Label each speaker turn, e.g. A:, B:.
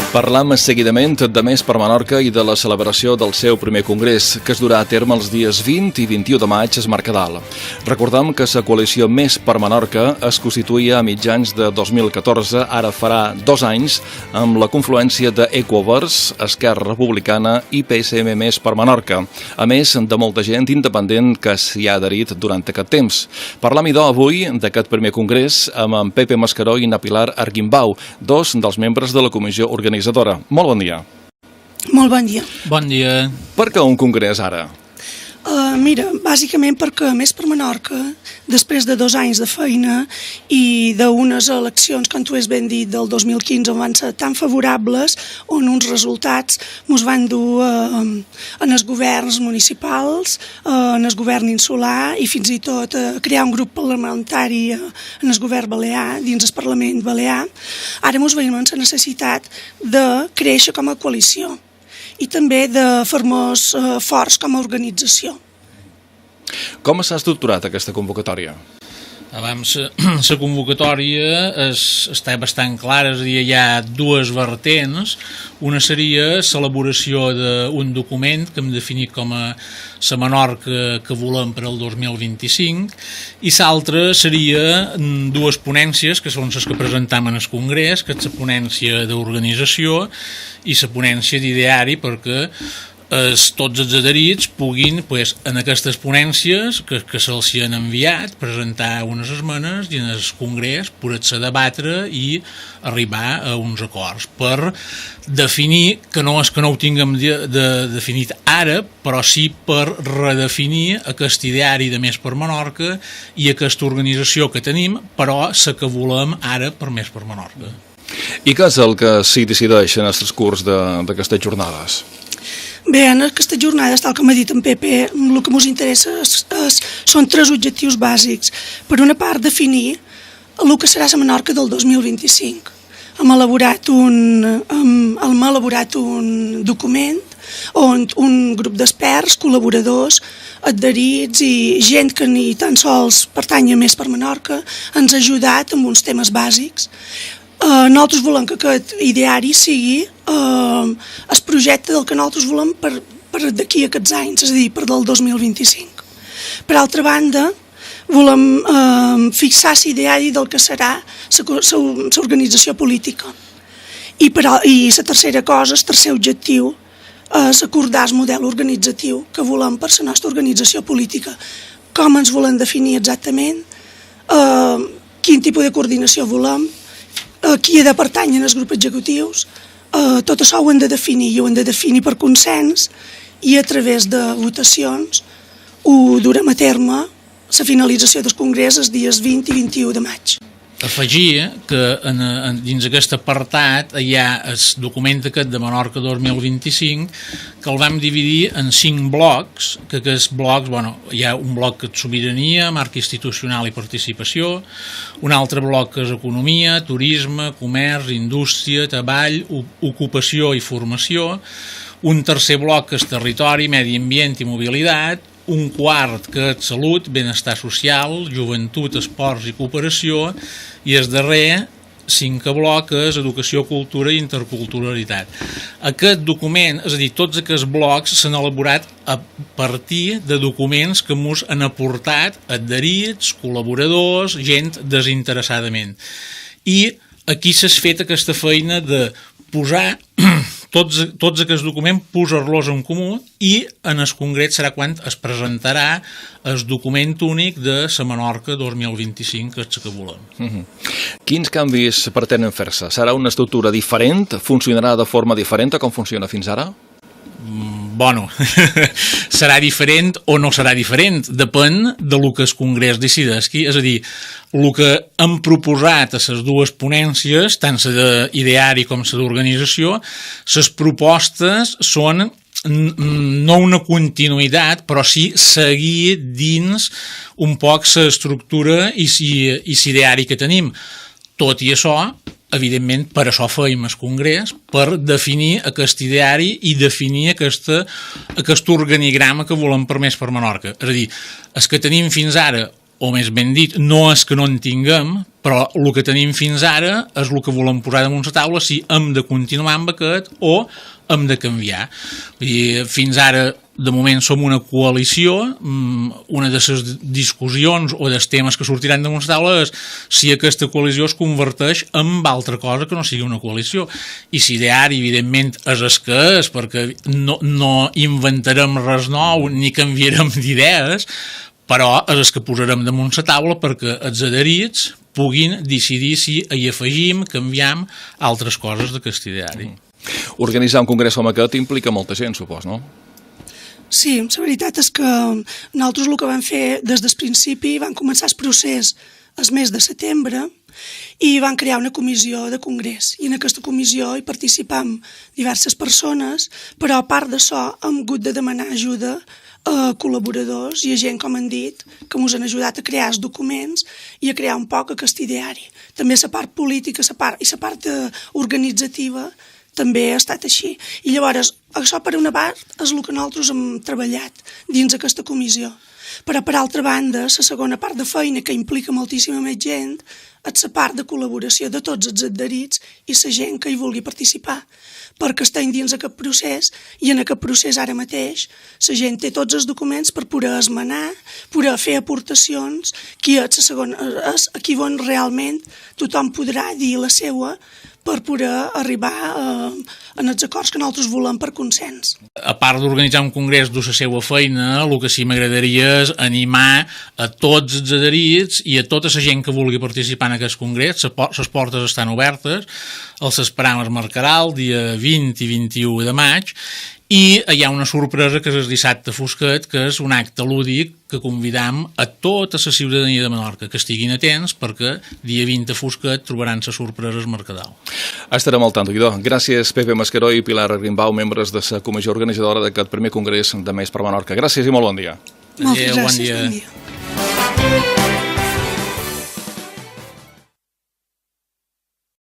A: Parlam seguidament de Més per Menorca i de la celebració del seu primer congrés, que es durà a terme els dies 20 i 21 de maig a Es Mercadal. Recordem que la coalició Més per Menorca es constituïa a mitjans de 2014, ara farà 2 anys, amb la confluència de Equovers, Esquerra Republicana i PSM Més per Menorca, a més de molta gent independent que s'hi ha adherit durant aquest temps. Parlam idò avui d'aquest primer congrés amb en Pepe Mascaró i na Pilar Arguimbau, dos dels membres de la comissió organitzadora. Molt bon dia.
B: Molt bon dia.
C: Bon dia.
A: Per què un congrés ara?
B: Mira, bàsicament perquè Més per Menorca, després de 2 anys de feina i d'unes eleccions, com tu has ben dit, del 2015, van ser tan favorables, on uns resultats ens van dur en els governs municipals, en el govern insular i fins i tot a crear un grup parlamentari en el govern balear, dins el Parlament balear. Ara ens veiem en la necessitat de créixer com a coalició i també de fer-nos forts com a organització.
A: Com s'ha estructurat aquesta convocatòria?
C: Abans, la convocatòria està bastant clara, és a dir, hi ha 2 vertents. Una seria l'elaboració d'un document que hem definit com a la Menorca que volem per al 2025 i l'altra seria 2 ponències que són les que presentam en el Congrés, que és la ponència d'organització i la ponència d'ideari, perquè tots els adherits puguin, en aquestes ponències que se'ls han enviat, presentar unes esmenes i en el Congrés poder-se debatre i arribar a uns acords per definir, que no és que no ho tinguem definit ara, però sí per redefinir aquest ideari de Més per Menorca i aquesta organització que tenim, però la que volem ara per Més per Menorca.
A: I què és el que s'hi decideix en el transcurs d'aquestes jornades?
B: Bé, en aquesta jornada, tal com ha dit en Pepe, el que ens interessa són 3 objectius bàsics. Per una part, definir el que serà la Menorca del 2025. Hem elaborat un document on un grup d'experts, col·laboradors, adherits i gent que ni tan sols pertany a Més per Menorca ens ha ajudat amb uns temes bàsics. Nosaltres volem que aquest ideari sigui el projecte del que nosaltres volem per d'aquí a aquests anys, és a dir, per del 2025. Per altra banda, volem fixar l'ideari del que serà l'organització política. I la tercera cosa, el tercer objectiu, és acordar el model organitzatiu que volem per la nostra organització política. Com ens volem definir exactament, quin tipus de coordinació volem, qui ha de pertànyer als grups executius, tot això ho hem de definir i ho hem de definir per consens i a través de votacions ho durem a terme la finalització del congrés els dies 20 i 21 de maig.
C: Afegir que dins aquest apartat hi ha el document aquest de Menorca 2025 que el vam dividir en 5 blocs, que aquests blocs, hi ha un bloc que és sobirania, marc institucional i participació, un altre bloc que és economia, turisme, comerç, indústria, treball, ocupació i formació, un tercer bloc que és territori, medi ambient i mobilitat, un quart que és salut, benestar social, joventut, esports i cooperació, i el darrer, 5è bloc, és educació, cultura i interculturalitat. Aquest document, és a dir, tots aquests blocs s'han elaborat a partir de documents que ens han aportat adherits, col·laboradors, gent desinteressadament. I aquí s'ha fet aquesta feina de posar tots aquests documents, posar-los en comú i en el congrés serà quan es presentarà el document únic de la Menorca 2025, que és el que volem.
A: Quins canvis pretenen fer-se? Serà una estructura diferent? Funcionarà de forma diferent a com funciona fins ara?
C: Serà diferent o no serà diferent, depèn del que el Congrés decideixi, és a dir, el que hem proposat a les 2 ponències, tant la d'ideari com la d'organització, les propostes són no una continuïtat, però sí seguir dins un poc l'estructura i l'ideari que tenim. Tot i això, evidentment, per això fèiem el congrés, per definir aquest ideari i definir aquest organigrama que volem per Més per Menorca. És a dir, el que tenim fins ara, o més ben dit, no és que no en tinguem, però el que tenim fins ara és el que volem posar damunt la taula, si hem de continuar amb aquest o hem de canviar. I fins ara, de moment, som una coalició. Una de les discussions o dels temes que sortiran damunt la taula és si aquesta coalició es converteix en altra cosa que no sigui una coalició. I si d'ideari, evidentment, és el que és, perquè no inventarem res nou ni canviarem d'idees, però és el que posarem damunt la taula perquè els adherits puguin decidir si hi afegim, canviem altres coses d'aquest ideari.
A: Organitzar un congrés com aquest implica molta gent, supos, no?
B: Sí, la veritat és que nosaltres el que vam fer des del principi, van començar el procés el mes de setembre i van crear una comissió de congrés. I en aquesta comissió hi participam diverses persones, però a part d'això hem hagut de demanar ajuda a col·laboradors i a gent, com han dit, que ens han ajudat a crear els documents i a crear un poc aquest ideari. També la part política i la part organitzativa també ha estat així. I llavors, això per una part és el que nosaltres hem treballat dins aquesta comissió. Però per altra banda, la segona part de feina, que implica moltíssima més gent, és la part de col·laboració de tots els adherits i la gent que hi vulgui participar, perquè estem dins aquest procés i en aquest procés ara mateix la gent té tots els documents per poder esmenar, poder fer aportacions, aquí on realment tothom podrà dir la seua per poder arribar en els acords que nosaltres volem per consens.
C: A part d'organitzar un congrés de la seva feina, el que sí m'agradaria és animar a tots els adherits i a tota la gent que vulgui participar en aquest congrés. Les portes estan obertes, els esperam al Mercadal, dia 20 i 21 de maig, i hi ha una sorpresa que és el dissabte fosquet, que és un acte lúdic que convidam a tota la ciutadania de Menorca, que estiguin atents perquè dia 20 a fosquet trobaran les sorpreses al Mercadal.
A: Estarem al tanto, Guidó. Gràcies, Pepe Mascaró i Pilar Grimbau, membres de la comissió organitzadora d'aquest primer congrés de Més per Menorca. Gràcies i molt bon dia.
B: Moltes gràcies, bon dia.